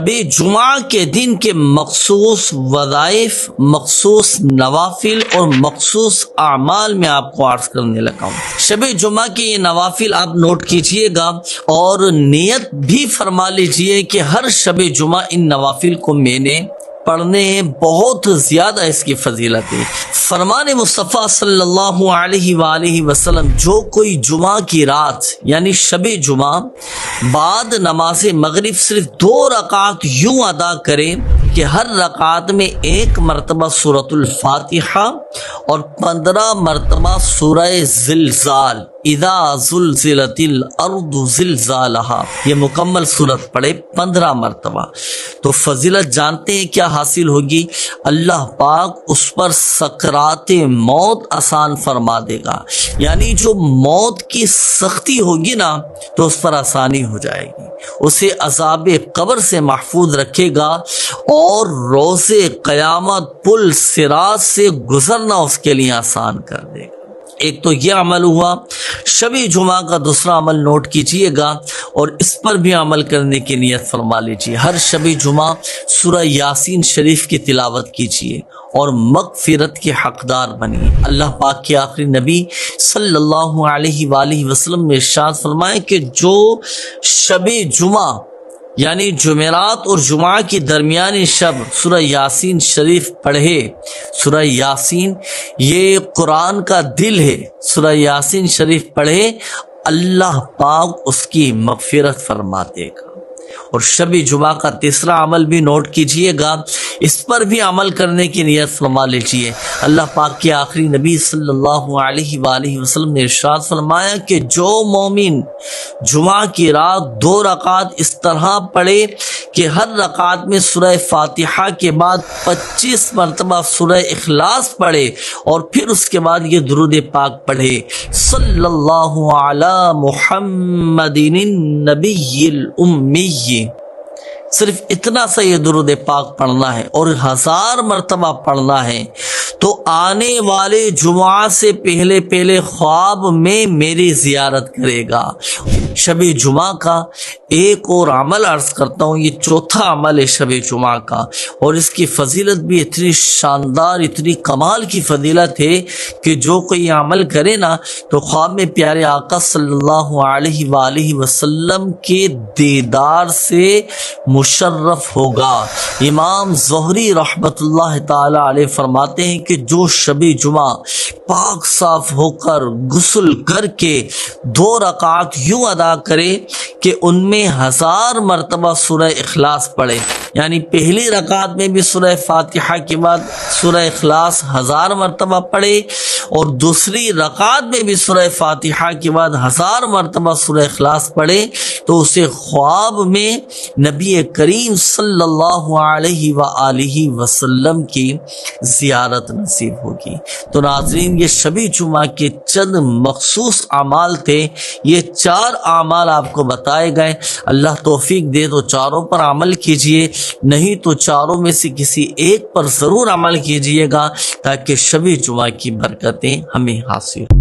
ابھی جمعہ کے دن کے مخصوص وظائف، مخصوص نوافل اور مخصوص اعمال میں آپ کو عرض کرنے لگا ہوں۔ شب جمعہ کے یہ نوافل آپ نوٹ کیجئے گا اور نیت بھی فرما لیجئے کہ ہر شب جمعہ ان نوافل کو میں نے پڑھنے ہیں، بہت زیادہ اس کی فضیلت ہے۔ فرمان مصطفیٰ صلی اللہ علیہ وآلہ وسلم، جو کوئی جمعہ کی رات یعنی شب جمعہ بعد نماز مغرب صرف 2 رکعت یوں ادا کرے کہ ہر رکعت میں 1 مرتبہ سورۃ الفاتحہ اور 15 مرتبہ سورہ زلزال، اذا زلزلت الارض زلزالہا، یہ مکمل سورت پڑھے 15 مرتبہ، تو فضیلت جانتے ہیں کیا حاصل ہوگی؟ اللہ پاک اس پر سکرات موت آسان فرما دے گا، یعنی جو موت کی سختی ہوگی نا تو اس پر آسانی ہو جائے گی، اسے عذاب قبر سے محفوظ رکھے گا اور روز قیامت پل صراط سے گزرنا اس کے لیے آسان کر دے گا۔ ایک تو یہ عمل ہوا شب جمعہ کا، دوسرا عمل نوٹ کیجئے گا اور اس پر بھی عمل کرنے کی نیت فرما لیجئے۔ ہر شب جمعہ سورہ یاسین شریف کی تلاوت کیجئے اور مغفرت کے حقدار بنیے۔ اللہ پاک کے آخری نبی صلی اللہ علیہ وآلہ وسلم نے ارشاد فرمایا کہ جو شب جمعہ یعنی جمعرات اور جمعہ کی درمیانی شب سورہ یاسین شریف پڑھے، سورہ یاسین یہ قرآن کا دل ہے، سورہ یاسین شریف پڑھے، اللہ پاک اس کی مغفرت فرما دے گا۔ اور شب جمعہ کا تیسرا عمل بھی نوٹ کیجئے گا، اس پر بھی عمل کرنے کی نیت فرما لیجئے۔ اللہ پاک کے آخری نبی صلی اللہ علیہ وآلہ وسلم نے ارشاد فرمایا کہ جو مومن جمعہ کی رات 2 رکعت اس طرح پڑھے کہ ہر رکعت میں سورہ فاتحہ کے بعد 25 مرتبہ سورہ اخلاص پڑھے اور پھر اس کے بعد یہ درود پاک پڑھے، صلی اللہ علی محمد النبی الامی، صرف اتنا سا یہ درود پاک پڑھنا ہے اور 1000 مرتبہ پڑھنا ہے، تو آنے والے جمعہ سے پہلے خواب میں میری زیارت کرے گا۔ شب جمعہ کا ایک اور عمل عرض کرتا ہوں، یہ چوتھا عمل ہے شب جمعہ کا، اور اس کی فضیلت بھی اتنی شاندار، اتنی کمال کی فضیلت ہے کہ جو کوئی یہ عمل کرے نا تو خواب میں پیارے آقا صلی اللہ علیہ وآلہ وسلم کے دیدار سے مشرف ہوگا۔ امام زہری رحمت اللہ تعالی علیہ فرماتے ہیں کہ جو شب جمعہ پاک صاف ہو کر غسل کر کے 2 رکعت یوں ادا کرے کہ ان میں 1000 مرتبہ سورہ اخلاص پڑھے، یعنی پہلی رکعت میں بھی سورہ فاتحہ کے بعد سورہ اخلاص 1000 مرتبہ پڑھے اور دوسری رکعت میں بھی سورہ فاتحہ کے بعد 1000 مرتبہ سورہ اخلاص پڑھے، تو اسے خواب میں نبی کریم صلی اللہ علیہ وآلہ وسلم کی زیارت نصیب ہوگی۔ تو ناظرین، یہ شب جمعہ کے چند مخصوص اعمال تھے، یہ 4 اعمال آپ کو بتائے گئے۔ اللہ توفیق دے تو چاروں پر عمل کیجئے، نہیں تو چاروں میں سے کسی ایک پر ضرور عمل کیجئے گا تاکہ شب جمعہ کی برکتیں ہمیں حاصل ہوں۔